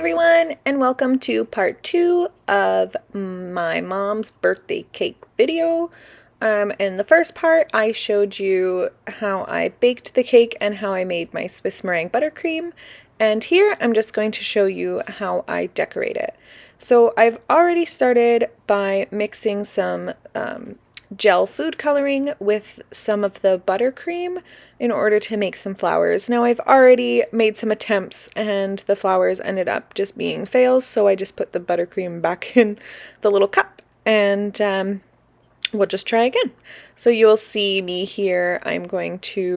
everyone, and welcome to part 2 of my mom's birthday cake video. In the first part, I showed you how I baked the cake and how I made my Swiss Meringue buttercream, and here I'm just going to show you how I decorate it. So I've already started by mixing some gel food coloring with some of the buttercream in order to make some flowers. Now I've already made some attempts and the flowers ended up just being fails, so I just put the buttercream back in the little cup and we'll just try again. So you'll see me here. I'm going to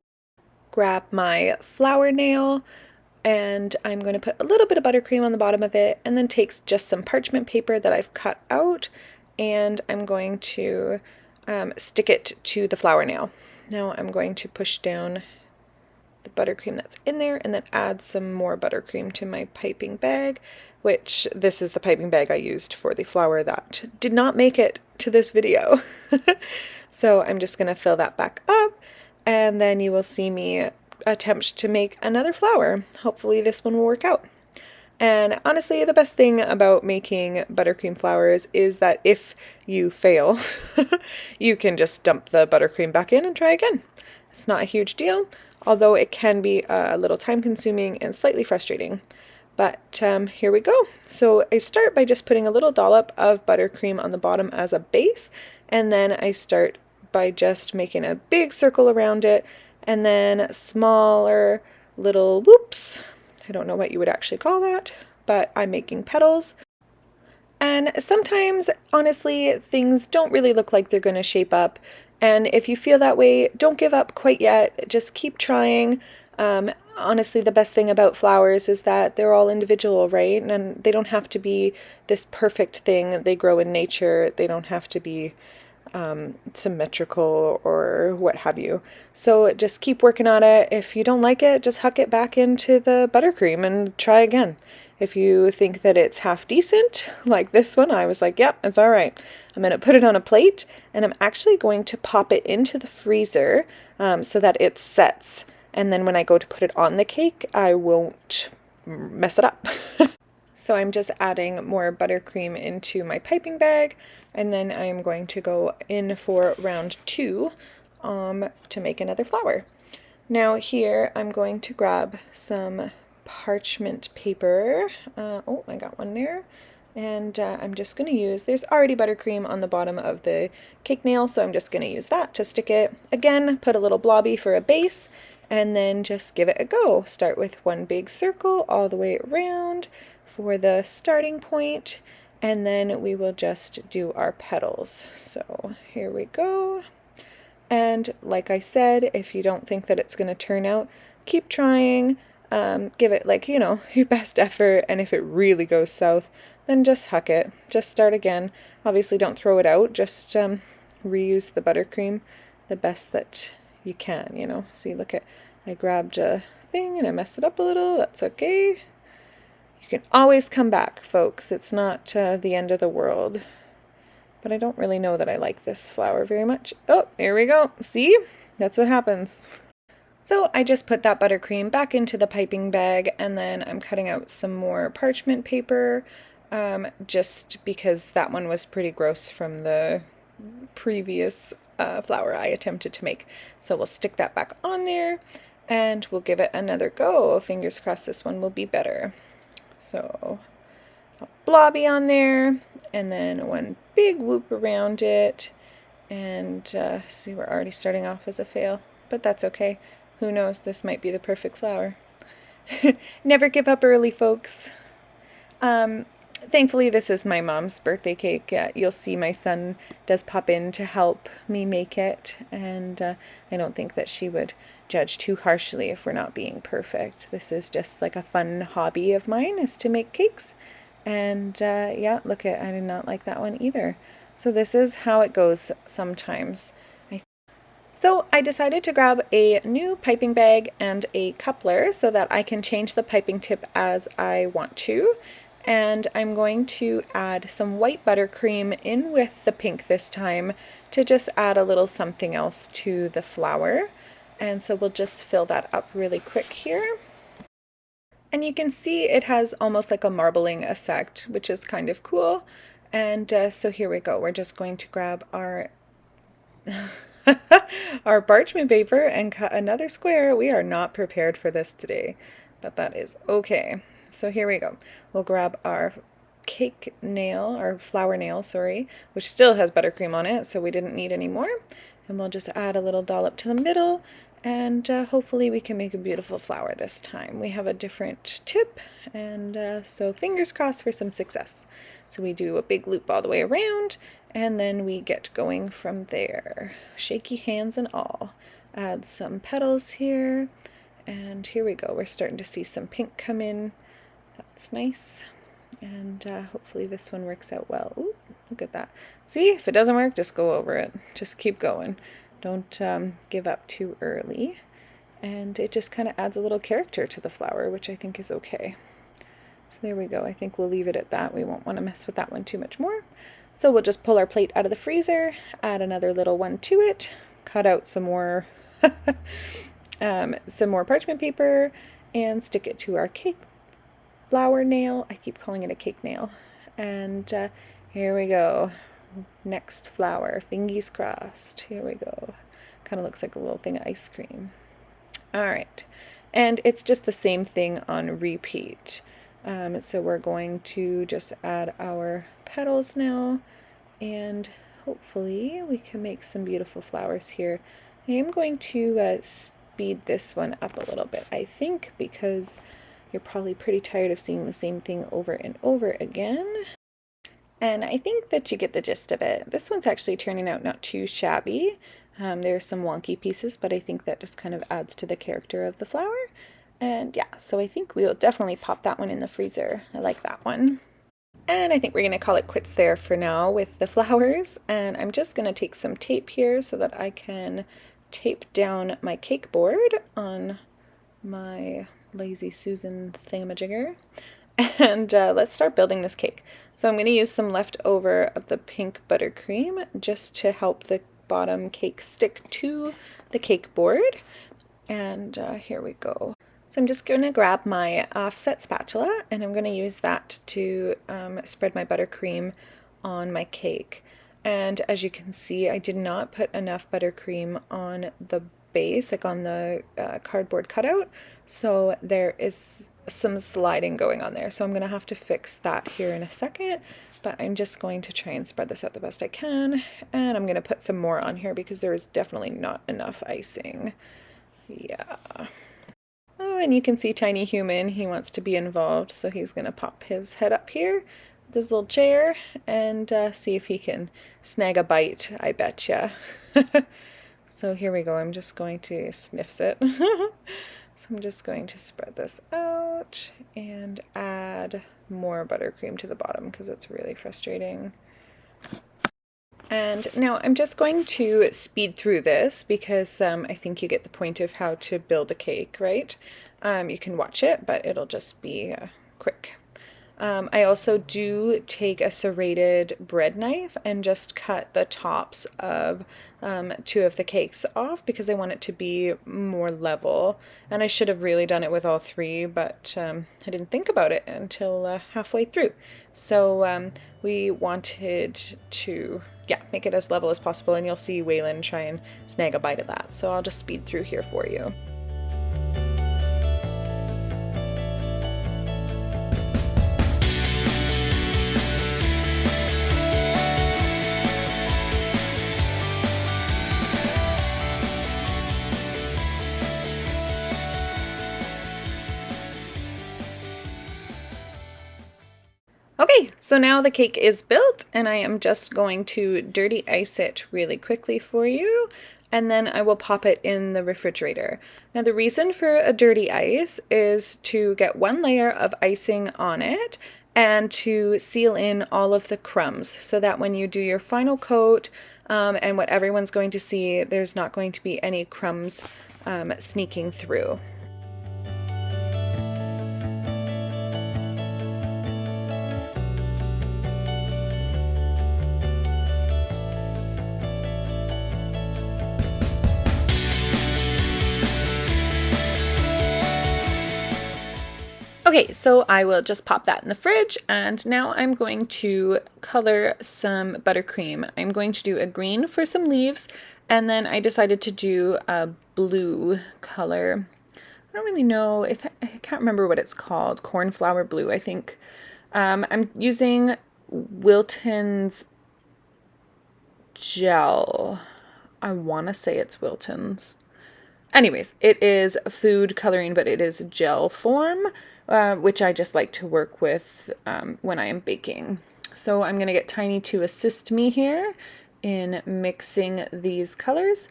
grab my flower nail and I'm going to put a little bit of buttercream on the bottom of it and then take just some parchment paper that I've cut out and I'm going to stick it to the flower nail. Now I'm going to push down the buttercream that's in there and then add some more buttercream to my piping bag, which this is the piping bag I used for the flower that did not make it to this video. So I'm just going to fill that back up and then you will see me attempt to make another flower. Hopefully this one will work out. And honestly, the best thing about making buttercream flowers is that if you fail, you can just dump the buttercream back in and try again. It's not a huge deal, although it can be a little time consuming and slightly frustrating. But here we go. So I start by just putting a little dollop of buttercream on the bottom as a base, and then I start by just making a big circle around it, and then smaller little whoops. I don't know what you would actually call that, but I'm making petals. And sometimes, honestly, things don't really look like they're going to shape up. And if you feel that way, don't give up quite yet. Just keep trying. Honestly, the best thing about flowers is that they're all individual, right? And they don't have to be this perfect thing. They grow in nature. They don't have to be symmetrical or what have you. So just keep working on it. If you don't like it, just huck it back into the buttercream and try again. If you think that it's half decent, like this one, I was like, yep, it's all right. I'm going to put it on a plate and I'm actually going to pop it into the freezer so that it sets. And then when I go to put it on the cake, I won't mess it up. So I'm just adding more buttercream into my piping bag, and then I'm going to go in for round 2 to make another flower. Now here I'm going to grab some parchment paper. Oh, I got one there. And I'm just going to use, there's already buttercream on the bottom of the cake nail, so I'm just going to use that to stick it. Again, put a little blobby for a base, and then just give it a go. Start with one big circle all the way around for the starting point, and then we will just do our petals. So here we go. And like I said, if you don't think that it's going to turn out, keep trying. Give it, like, you know, your best effort, and if it really goes south, then just huck it. Just start again. Obviously don't throw it out, just reuse the buttercream the best that you can, you know. See, look at, I grabbed a thing and I messed it up a little. That's okay. You can always come back, folks. It's not the end of the world. But I don't really know that I like this flower very much. Oh, here we go. See? That's what happens. So I just put that buttercream back into the piping bag, and then I'm cutting out some more parchment paper, just because that one was pretty gross from the previous flower I attempted to make. So we'll stick that back on there, and we'll give it another go. Fingers crossed this one will be better. So a blobby on there, and then one big whoop around it, and see, we're already starting off as a fail, but that's okay. Who knows, this might be the perfect flower. Never give up early, folks. Thankfully, this is my mom's birthday cake. You'll see my son does pop in to help me make it, and I don't think that she would judge too harshly if we're not being perfect. This is just like a fun hobby of mine, is to make cakes. And yeah, look at, I did not like that one either. So this is how it goes sometimes. So I decided to grab a new piping bag and a coupler so that I can change the piping tip as I want to. And I'm going to add some white buttercream in with the pink this time to just add a little something else to the flower. And so we'll just fill that up really quick here. And you can see it has almost like a marbling effect, which is kind of cool. And so here we go. We're just going to grab our our parchment paper and cut another square. We are not prepared for this today, but that is okay. So here we go. We'll grab our cake nail, or flower nail, sorry, which still has buttercream on it, so we didn't need any more. And we'll just add a little dollop to the middle, and hopefully we can make a beautiful flower this time. We have a different tip, and so fingers crossed for some success. So we do a big loop all the way around, and then we get going from there. Shaky hands and all. Add some petals here, and here we go. We're starting to see some pink come in. That's nice. And hopefully this one works out well. Ooh, look at that. See, if it doesn't work, just go over it. Just keep going. Don't give up too early. And it just kind of adds a little character to the flower, which I think is okay. So there we go. I think we'll leave it at that. We won't want to mess with that one too much more. So we'll just pull our plate out of the freezer, add another little one to it, cut out some more parchment paper, and stick it to our cake flower nail. I keep calling it a cake nail. And here we go. Next flower. Fingers crossed. Here we go. Kind of looks like a little thing of ice cream. All right. And it's just the same thing on repeat. So we're going to just add our petals now, and hopefully we can make some beautiful flowers here. I am going to speed this one up a little bit, I think, because you're probably pretty tired of seeing the same thing over and over again. And I think that you get the gist of it. This one's actually turning out not too shabby. There are some wonky pieces, but I think that just kind of adds to the character of the flower. And yeah, so I think we'll definitely pop that one in the freezer. I like that one. And I think we're going to call it quits there for now with the flowers. And I'm just going to take some tape here so that I can tape down my cake board on my Lazy Susan thingamajigger. And let's start building this cake. So I'm going to use some leftover of the pink buttercream just to help the bottom cake stick to the cake board. And here we go. So I'm just going to grab my offset spatula, and I'm going to use that to spread my buttercream on my cake. And as you can see, I did not put enough buttercream on the base, like on the cardboard cutout, so there is some sliding going on there. So I'm going to have to fix that here in a second, but I'm just going to try and spread this out the best I can. And I'm going to put some more on here because there is definitely not enough icing. Yeah. Oh, and you can see Tiny Human, he wants to be involved, so he's going to pop his head up here with his little chair and see if he can snag a bite, I betcha. So here we go, I'm just going to sniffs it. So I'm just going to spread this out and add more buttercream to the bottom because it's really frustrating. And now I'm just going to speed through this because I think you get the point of how to build a cake, right? You can watch it, but it'll just be quick. I also do take a serrated bread knife and just cut the tops of 2 of the cakes off because I want it to be more level. And I should have really done it with all 3, but I didn't think about it until halfway through. So we wanted to, make it as level as possible, and you'll see Waylon try and snag a bite of that. So I'll just speed through here for you. Okay, so now the cake is built, and I am just going to dirty ice it really quickly for you, and then I will pop it in the refrigerator. Now the reason for a dirty ice is to get 1 layer of icing on it and to seal in all of the crumbs so that when you do your final coat and what everyone's going to see, there's not going to be any crumbs sneaking through. Okay, so I will just pop that in the fridge, and now I'm going to color some buttercream. I'm going to do a green for some leaves, and then I decided to do a blue color. I don't really know, I can't remember what it's called, cornflower blue, I think. I'm using Wilton's gel. I want to say it's Wilton's. Anyways, it is food coloring, but it is gel form, which I just like to work with when I am baking. So I'm going to get Tiny to assist me here in mixing these colors.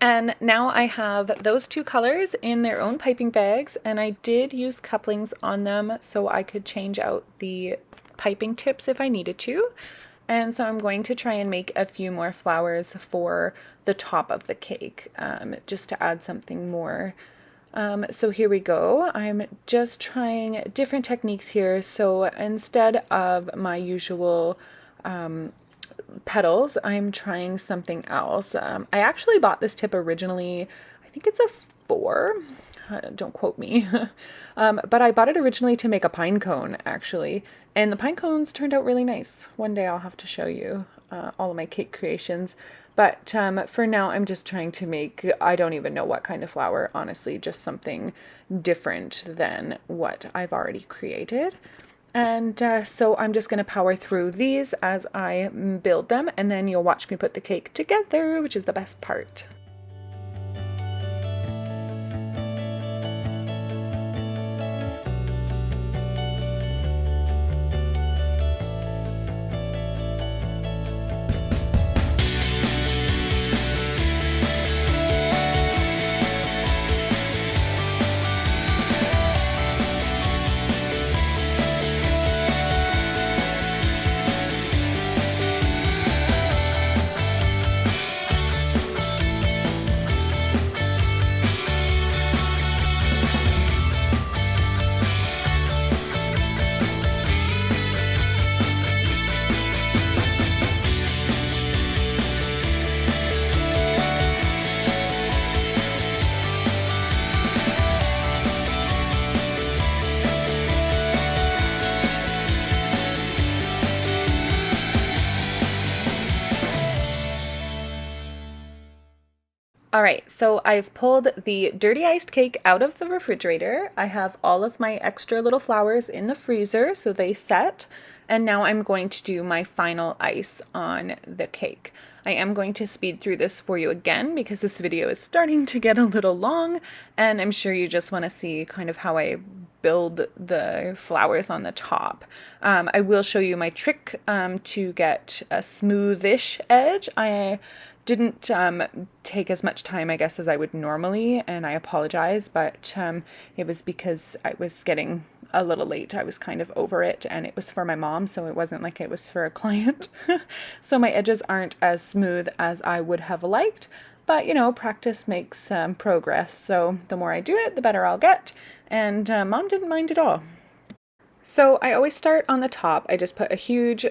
And now I have those two colors in their own piping bags, and I did use couplings on them so I could change out the piping tips if I needed to. And so I'm going to try and make a few more flowers for the top of the cake, just to add something more. So here we go. I'm just trying different techniques here. So instead of my usual petals, I'm trying something else. I actually bought this tip originally, I think it's a 4. Don't quote me. But I bought it originally to make a pine cone, actually. And the pine cones turned out really nice. One day I'll have to show you all of my cake creations. But for now, I'm just trying to make, I don't even know what kind of flower, honestly, just something different than what I've already created. And so I'm just going to power through these as I build them, and then you'll watch me put the cake together, which is the best part. All right, so I've pulled the dirty iced cake out of the refrigerator. I have all of my extra little flowers in the freezer, so they set. And now I'm going to do my final ice on the cake. I am going to speed through this for you again because this video is starting to get a little long, and I'm sure you just want to see kind of how I build the flowers on the top. I will show you my trick to get a smoothish edge. I didn't take as much time, I guess, as I would normally, and I apologize, but it was because I was getting a little late. I was kind of over it, and it was for my mom, so it wasn't like it was for a client. So my edges aren't as smooth as I would have liked, but you know, practice makes progress, so the more I do it, the better I'll get, and Mom didn't mind at all. So I always start on the top. I just put a huge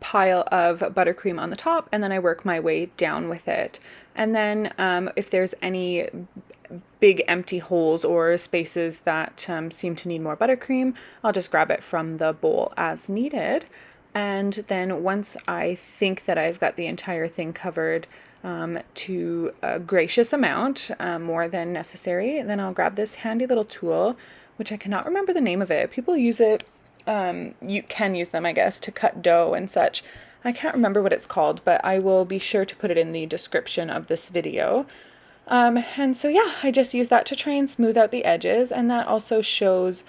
pile of buttercream on the top, and then I work my way down with it. And then if there's any big empty holes or spaces that seem to need more buttercream, I'll just grab it from the bowl as needed. And then once I think that I've got the entire thing covered to a gracious amount, more than necessary, then I'll grab this handy little tool, which I cannot remember the name of it. People use it. You can use them, I guess, to cut dough and such. I can't remember what it's called, but I will be sure to put it in the description of this video. And so yeah, I just use that to try and smooth out the edges, and that also shows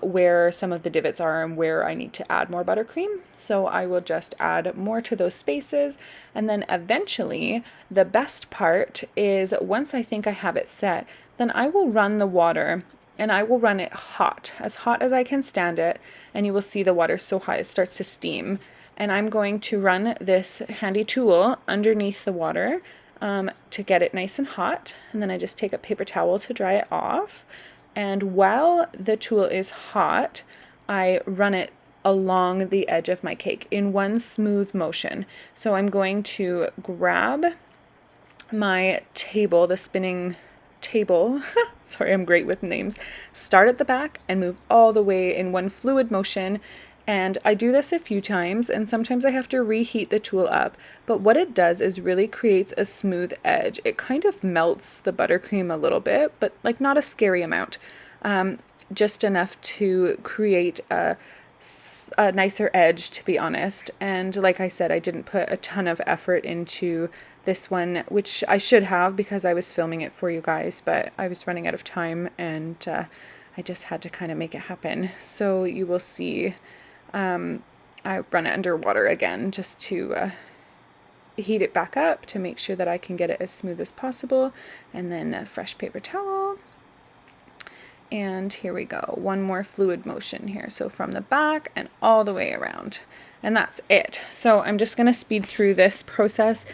where some of the divots are and where I need to add more buttercream. So I will just add more to those spaces, and then eventually the best part is once I think I have it set, then I will run the water. And I will run it hot as I can stand it, and you will see the water so hot it starts to steam. And I'm going to run this handy tool underneath the water to get it nice and hot, and then I just take a paper towel to dry it off. And while the tool is hot, I run it along the edge of my cake in one smooth motion. So I'm going to grab my table, the spinning table, sorry, I'm great with names, start at the back and move all the way in one fluid motion. And I do this a few times, and sometimes I have to reheat the tool up. But what it does is really creates a smooth edge. It kind of melts the buttercream a little bit, but like not a scary amount. Just enough to create a nicer edge, to be honest. And like I said, I didn't put a ton of effort into this one, which I should have because I was filming it for you guys, but I was running out of time, and I just had to kind of make it happen. So you will see I run it under water again just to heat it back up to make sure that I can get it as smooth as possible, and then a fresh paper towel. And here we go, one more fluid motion here, so from the back and all the way around, and that's it. So I'm just going to speed through this process.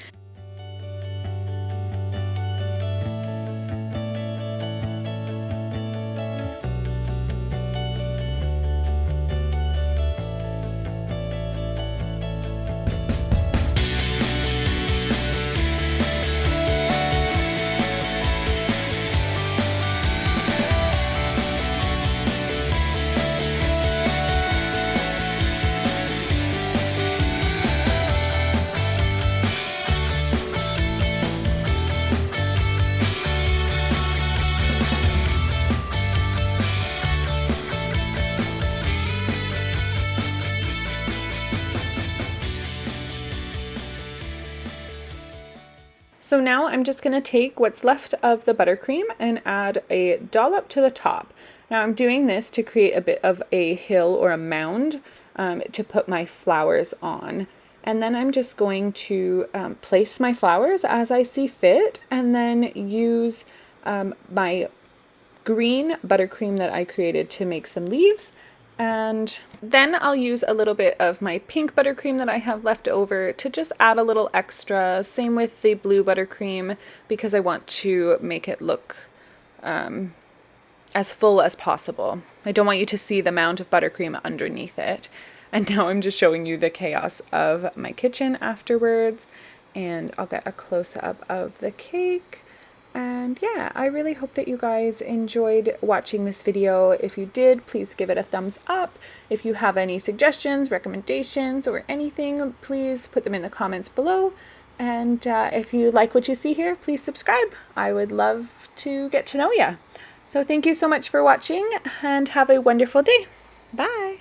So now I'm just going to take what's left of the buttercream and add a dollop to the top. Now I'm doing this to create a bit of a hill or a mound to put my flowers on. And then I'm just going to place my flowers as I see fit, and then use my green buttercream that I created to make some leaves. And then I'll use a little bit of my pink buttercream that I have left over to just add a little extra. Same with the blue buttercream, because I want to make it look as full as possible. I don't want you to see the amount of buttercream underneath it. And now I'm just showing you the chaos of my kitchen afterwards. And I'll get a close-up of the cake. And yeah, I really hope that you guys enjoyed watching this video. If you did, please give it a thumbs up. If you have any suggestions, recommendations, or anything, please put them in the comments below. And if you like what you see here, please subscribe. I would love to get to know you. So thank you so much for watching, and have a wonderful day. Bye.